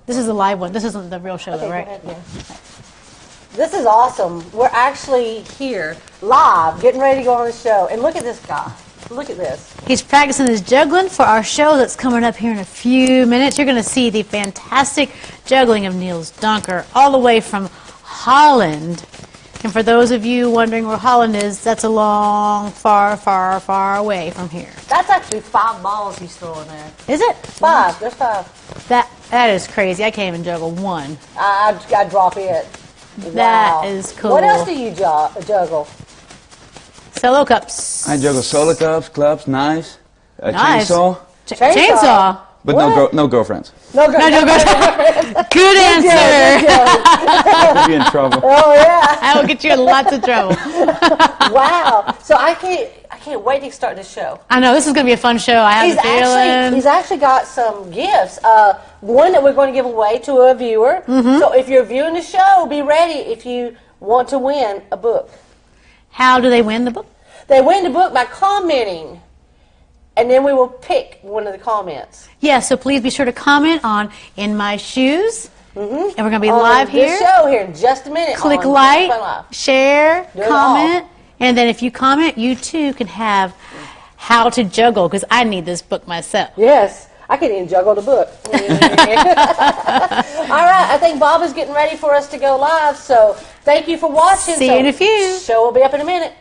This is a live one. This isn't the real show, though, right? Go ahead, yeah. This is awesome. We're actually here, live, getting ready to go on the show. And look at this guy. Look at this. He's practicing his juggling for our show that's coming up here in a few minutes. You're going to see the fantastic juggling of Niels Dunker all the way from Holland. And for those of you wondering where Holland is, that's a long, far, far, far away from here. That's actually 5 balls he's throwing there. Is it? 5. There's 5. That is crazy. I can't even juggle one. I drop it. That Wow. is cool. What else do you juggle? Solo cups. I juggle solo cups, clubs, knives, a Knives? chainsaw, Chainsaw. but no girlfriends. No, No, no, good answer. I'll be in trouble. Oh yeah. I will get you in lots of trouble. Wow. So I can't wait to start this show. I know, this is going to be a fun show. I have a feeling. He's actually got some gifts. One that we're going to give away to a viewer. Mm-hmm. So if you're viewing the show, be ready if you want to win a book. How do they win the book? They win the book by commenting, and then we will pick one of the comments. Yeah, so please be sure to comment on In My Shoes. Mm-hmm. And we're going to be on live here. This show here in just a minute. Click on like, Fun Live. share, Do it comment. And then if you comment, you too can have How to Juggle, because I need this book myself. Yes. I can't even juggle the book. All right, I think Bob is getting ready for us to go live, so thank you for watching. See you in a few. Show will be up in a minute.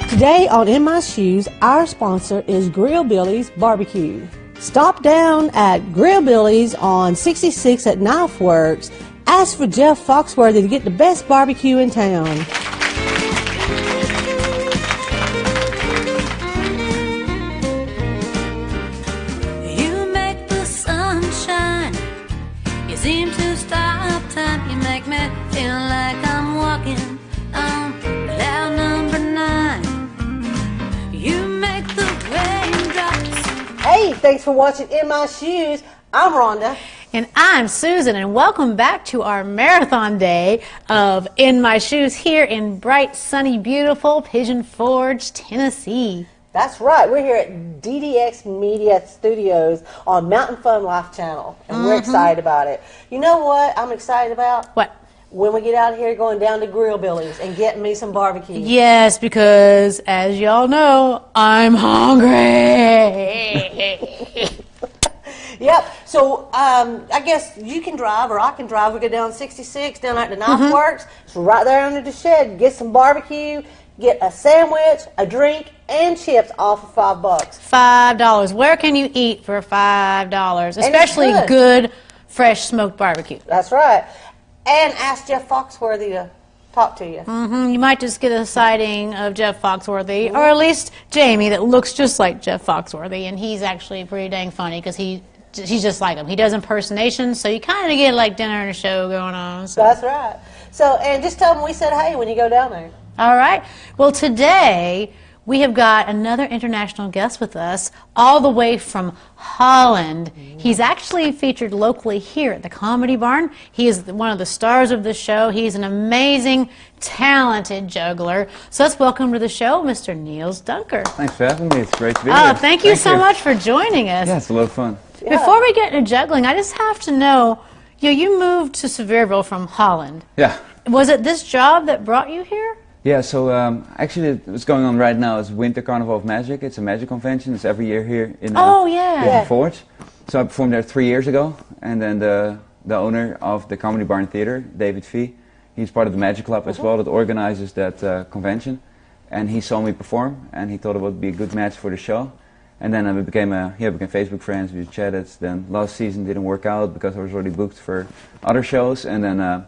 Today on In My Shoes, our sponsor is Grill Billy's Barbecue. Stop down at Grill Billy's on 66 at Knife Works. Ask for Jeff Foxworthy to get the best barbecue in town. You make the sun shine. You seem to stop time. You make me feel like I'm walking on cloud number 9. You make the raindrops. Hey, thanks for watching In My Shoes. I'm Rhonda. And I'm Susan, and welcome back to our marathon day of In My Shoes here in bright, sunny, beautiful Pigeon Forge, Tennessee. That's right. We're here at DDX Media Studios on Mountain Fun Life Channel, and we're excited about it. You know what I'm excited about? What? When we get out here going down to Grill Billy's and getting me some barbecue. Yes, because as y'all know, I'm hungry. Yep. So I guess you can drive or I can drive. We go down 66, down at the Knife Works. It's right there under the shed. Get some barbecue, get a sandwich, a drink, and chips all for $5. $5. Where can you eat for $5? Especially good. good, fresh smoked barbecue. That's right. And ask Jeff Foxworthy to talk to you. You might just get a sighting of Jeff Foxworthy, or at least Jamie that looks just like Jeff Foxworthy, and he's actually pretty dang funny because he's just like him. He does impersonations, so you kind of get like dinner and a show going on. So. That's right. So, and just tell them we said hey when you go down there. All right. Well, today we have got another international guest with us, all the way from Holland. He's actually featured locally here at the Comedy Barn. He is one of the stars of the show. He's an amazing, talented juggler. So let's welcome to the show, Mr. Niels Dunker. Thanks for having me. It's great to be Oh, here. thank you so much for joining us. Yeah, it's a lot of fun. Yeah. Before we get into juggling, I just have to know, you moved to Sevierville from Holland. Yeah. Was it this job that brought you here? Yeah, so actually what's going on right now is Winter Carnival of Magic. It's a magic convention. It's every year here in Yeah. Forge. So I performed there 3 years ago, and then the owner of the Comedy Barn Theater, David Fee, he's part of the Magic Club as well that organizes that convention, and he saw me perform, and he thought it would be a good match for the show. And then we became Facebook friends. We chatted. Then last season didn't work out because I was already booked for other shows, and then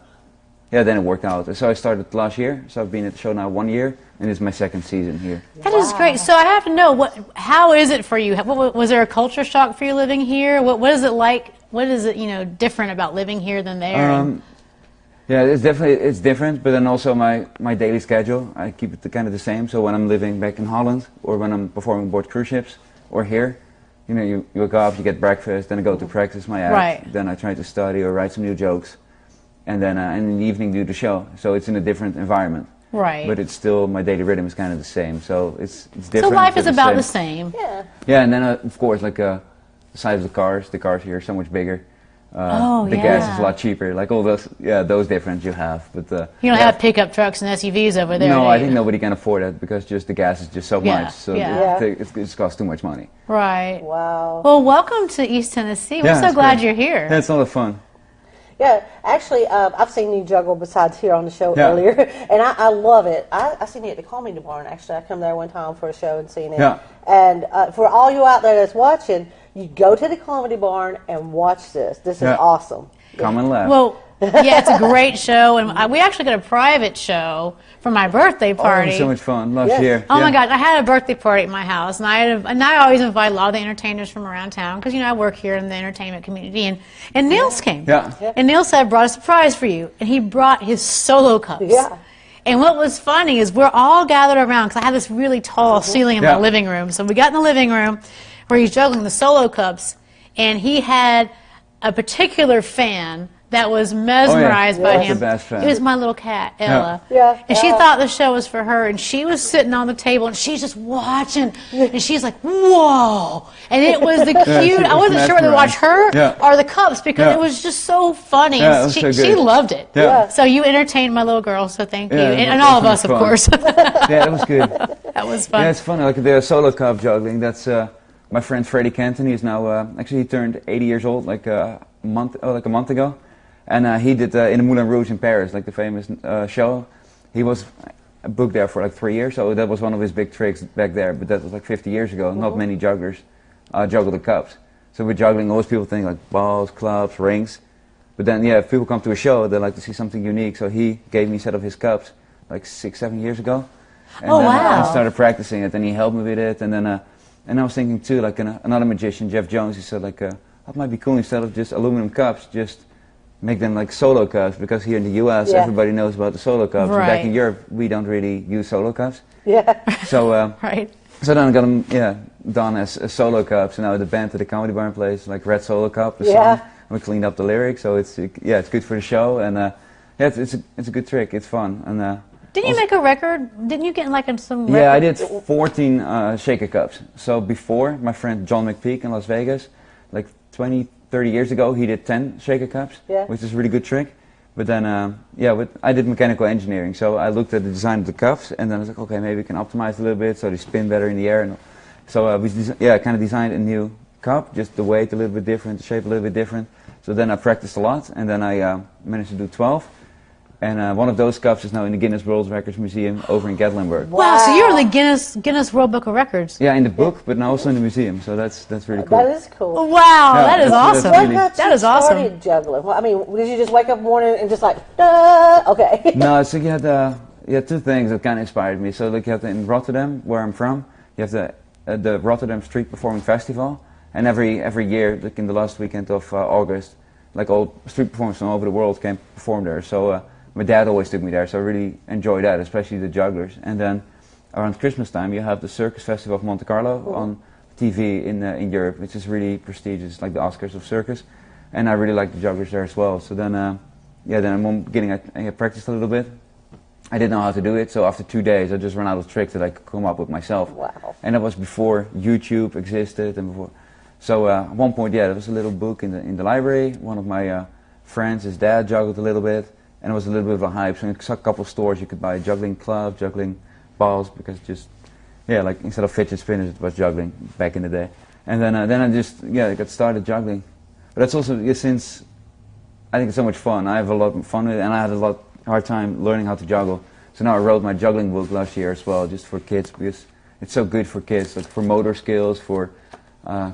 then it worked out. So I started last year. So I've been at the show now 1 year, and it's my second season here. That is great. So I have to know, how is it for you? Was there a culture shock for you living here? What is it like? What is it different about living here than there? Yeah, it's different, but then also my daily schedule, I keep it kind of the same. So when I'm living back in Holland, or when I'm performing aboard cruise ships, or here, you wake up, you get breakfast, then I go to practice my act, Right. then I try to study or write some new jokes, and then in the evening do the show. So it's in a different environment. Right. But it's still, my daily rhythm is kind of the same. So it's So different. life but is about the same. Yeah. Yeah, and then of course, like the size of the cars here are so much bigger. The gas is a lot cheaper. Like all those difference you have. But You don't have pickup trucks and SUVs over there. no, do I you? think nobody can afford it because just the gas is just so Yeah, much. So yeah. it's costs too much money. Right. Wow. Well, welcome to East Tennessee. We're Yeah, so it's glad great. you're here. Yeah, it's a lot of fun. Yeah, actually, I've seen you juggle besides here on the show Yeah. earlier, and I love it. I seen you at the Comedy Barn, actually. I come there one time for a show and seen it. Yeah. And for all you out there that's watching, you go to the Comedy Barn and watch this. This is Yeah. awesome. Come and laugh. Well, yeah, it's a great show, and we actually got a private show for my birthday Oh, it party. was so much fun last Yes. year. Oh yeah. my gosh, I had a birthday party at my house, and I always invite a lot of the entertainers from around town because I work here in the entertainment community, and Nils came. Yeah. And Nils said, "I brought a surprise for you," and he brought his solo cups. Yeah. And what was funny is we're all gathered around because I have this really tall ceiling in my Yeah. living room. So we got in the living room where he's juggling the solo cups, and he had a particular fan that was mesmerized by Yes. him. The best fan. It was my little cat, Ella. Yeah. And she Ella. thought the show was for her, and she was sitting on the table, and she's just watching, and she's like, whoa. And it was the she cute, I was wasn't sure whether to watch her mesmerized. Yeah. or the cups because Yeah. it was just so funny. Yeah, and it was she, so she good. loved it. Yeah. Yeah. So you entertained my little girl, so thank you. Yeah, And that all of was us, of fun. course. Yeah, that was good. That was fun. Yeah, it's funny. Like the solo cup juggling. That's my friend Freddie Kenton. He's now actually he turned 80 years old like a month ago, and he did in the Moulin Rouge in Paris, like the famous show. He was booked there for like 3 years, so that was one of his big tricks back there. But that was like 50 years ago. Not many jugglers juggle the cups. So with juggling, most people think like balls, clubs, rings. But then, yeah, if people come to a show, they like to see something unique. So he gave me a set of his cups like 6-7 years ago. And Oh, then wow. I started practicing it, and he helped me with it. And then, and I was thinking too, like another magician, Jeff Jones, he said like, that might be cool instead of just aluminum cups, just make them like solo cups. Because here in the U.S., Yeah. everybody knows about the solo cups. And Right. back in Europe, we don't really use solo cups. Yeah. So, Right. so then I got them, done as solo cups. And now the band at the Comedy Barn plays like Red Solo Cup, the Yeah. song. We cleaned up the lyrics, so it's good for the show. And it's a good trick. It's fun. And Didn't you make a record? Didn't you get like some yeah, I record? did 14 shaker cups. So before, my friend John McPeak in Las Vegas, like 20, 30 years ago, he did 10 shaker cups, Yeah. which is a really good trick. But then, I did mechanical engineering, so I looked at the design of the cups, and then I was like, okay, maybe we can optimize a little bit so they spin better in the air. And so we kind of designed a new cup, just the weight a little bit different, the shape a little bit different. So then I practiced a lot, and then I managed to do 12. And one of those cups is now in the Guinness World Records Museum over in Gatlinburg. Wow, so you're in the Guinness World Book of Records. Yeah, in the book, but now also in the museum. So that's really cool. That is cool. Wow, Yeah, that is that's awesome. What really- got That you is awesome. started juggling? Well, I mean, did you just wake up in the morning and just like, duh? Okay. No, so you had two things that kind of inspired me. So like you have in Rotterdam, where I'm from, you have the Rotterdam Street Performing Festival, and every year, like in the last weekend of August, like all street performers from all over the world came perform there. So my dad always took me there, so I really enjoyed that, especially the jugglers. And then around Christmas time, you have the Circus Festival of Monte Carlo on TV in Europe, which is really prestigious, like the Oscars of circus. And I really like the jugglers there as well. So then, then in one beginning I practiced a little bit. I didn't know how to do it, so after 2 days I just ran out of tricks that I could come up with myself. Wow. And that was before YouTube existed and before. So at one point, there was a little book in the library. One of my friends, his dad juggled a little bit, and it was a little bit of a hype. So in a couple of stores you could buy juggling clubs, juggling balls, because like instead of fidget spinners it was juggling back in the day. And then I just I got started juggling. But that's also since I think it's so much fun. I have a lot of fun with it, and I had a hard time learning how to juggle. So now I wrote my juggling book last year as well, just for kids, because it's so good for kids, like for motor skills, for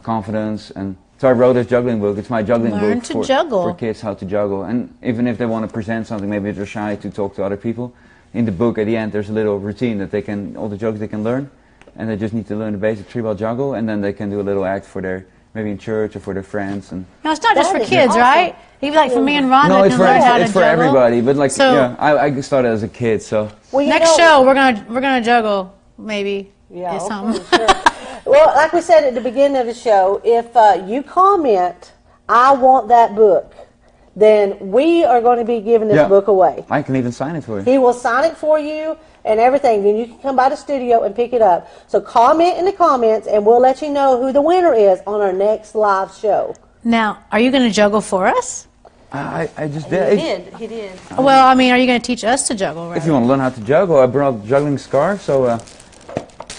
confidence. And so I wrote this juggling book. It's my juggling Learn book to juggle. for kids how to juggle. And even if they want to present something, maybe they're shy to talk to other people. In the book, at the end, there's a little routine that all the jokes they can learn, and they just need to learn the basic 3-ball juggle, and then they can do a little act for maybe in church or for their friends. And No, it's not just That for is kids, awesome. right? Even like for me and Rhonda no, can learn how to it's for juggle. everybody. But like, So- I started as a kid, so. Well, you Next know- show, we're gonna juggle maybe. Yeah, It's okay, something. sure. Well, like we said at the beginning of the show, if you comment, I want that book, then we are going to be giving this book away. I can even sign it for you. He will sign it for you, and everything, then you can come by the studio and pick it up. So comment in the comments, and we'll let you know who the winner is on our next live show. Now, are you going to juggle for us? I just He did. did. Well, I mean, are you going to teach us to juggle? Right? If you want to learn how to juggle, I brought juggling scarf. So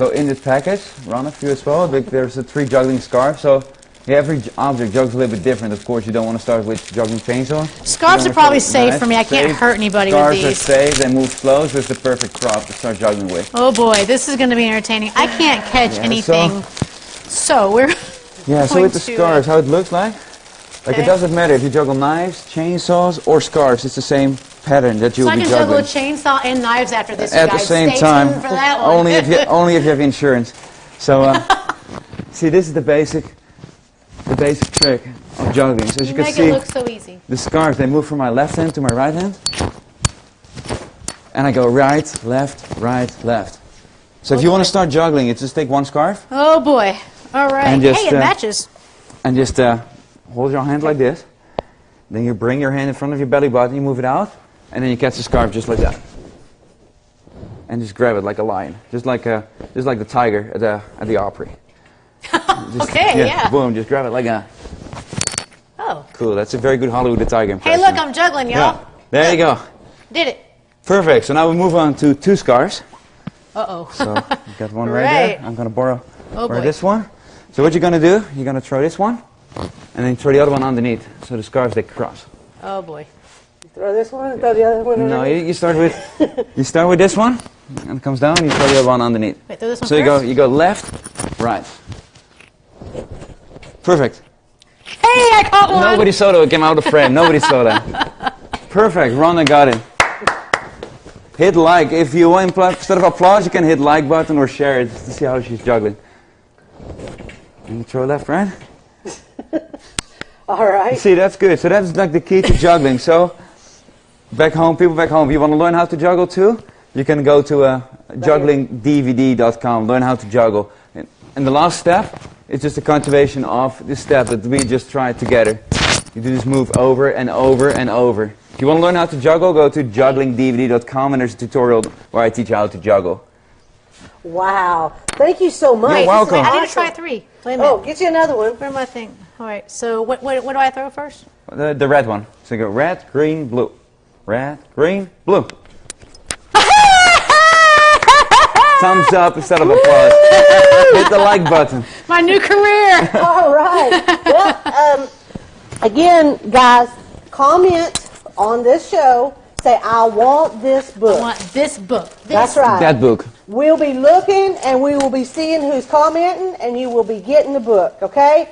in this package, Ronna, for you as well, there's 3 juggling scarves. So every object juggles a little bit different. Of course, you don't want to start with juggling chainsaw. Scarves are probably safe for me. I can't hurt anybody with Scarves are these. safe. They move slow, so it's the perfect crop to start juggling with. Oh boy, this is going to be entertaining. I can't catch Yeah, anything. So we're Yeah, so going with the to, scarves, how it looks like. Like Okay. it doesn't matter if you juggle knives, chainsaws, or scarves. It's the same pattern that you'll So I be can juggle a juggling chainsaw and knives after this, you at the guys. same Stay time. tuned for that one. Only if you have insurance. So see, this is the basic trick of juggling. So as you You can make see, it look so easy. the scarves, they move from my left hand to my right hand, and I go right, left, right, left. So if you want to start juggling, you just take one scarf Oh boy. All right. And just, hey, it matches. and just hold your hand like this. Then you bring your hand in front of your belly button, you move it out, and then you catch the scarf just like that. And just grab it like a lion, just like the tiger at the Opry. Just, Okay, yeah. Boom, just grab it like that. Oh. Cool, that's a very good Hollywood the Tiger Hey, impression. look, I'm juggling, y'all. Yeah, there you go. Did it. Perfect, so now we move on to 2 scarves. Uh-oh. So, you got one right, Right. there. I'm going to borrow Oh, boy. this one. So what you're going to do, you're going to throw this one, and then throw the other one underneath. So the scarves, they cross. Oh boy. Throw this one, throw the other one. No, around. you start with this one, and it comes down, and you throw the other one underneath. Wait, throw this one So first? you go left, right. Perfect. Hey, I caught one. Nobody saw that. It came out of frame. Nobody saw that. Perfect. Ronna got it. Hit like. If you want, instead of applause, you can hit like button or share it to see how she's juggling. And you throw left, right. All right. See, that's good. So that's like the key to juggling. So back home, people back home, if you want to learn how to juggle too, you can go to jugglingdvd.com, learn how to juggle. And the last step is just a continuation of this step that we just tried together. You do this move over and over and over. If you want to learn how to juggle, go to jugglingdvd.com, and there's a tutorial where I teach you how to juggle. Wow. Thank you so much. You're welcome. I need to try 3. Wait a minute. Oh, get you another one. Where am I thing? All right. So what do I throw first? The red one. So you go red, green, blue. Red, green, blue. Thumbs up instead of applause. Hit the like button. My new career. All right. Well, again, guys, comment on this show. Say, I want this I book. want this book. This. That's right. That book. We'll be looking, and we will be seeing who's commenting, and you will be getting the book, okay?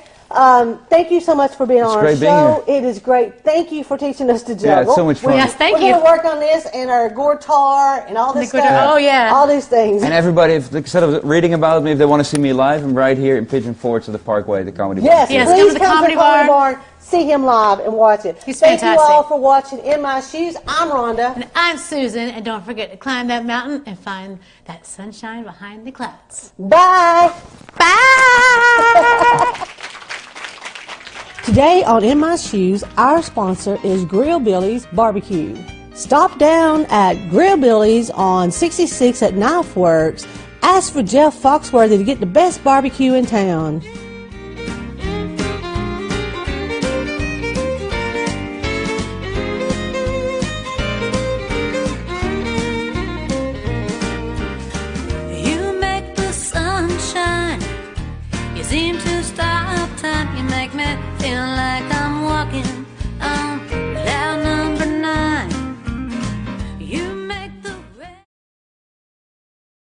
Thank you so much for being on our great being show. It is great. Thank you for teaching us to juggle. Yeah, it's so much fun. Yes, thank We're you. going to work on this and our guitar and all this The guitar. stuff. Oh, yeah. All these things. And everybody, instead of reading about me, if they want to see me live, I'm right here in Pigeon Forge at the Parkway, the Comedy Yes, Bar. Yes, please come to the come Comedy to Comedy Barn. Barn. See him live and watch it. He's Thank you fantastic. all for watching In My Shoes. I'm Rhonda. And I'm Susan, and don't forget to climb that mountain and find that sunshine behind the clouds. Bye. Bye! Today on In My Shoes, our sponsor is Grill Billy's Barbecue. Stop down at Grill Billy's on 66 at Knife Works. Ask for Jeff Foxworthy to get the best barbecue in town. You make the sun shine. You seem to stop time. You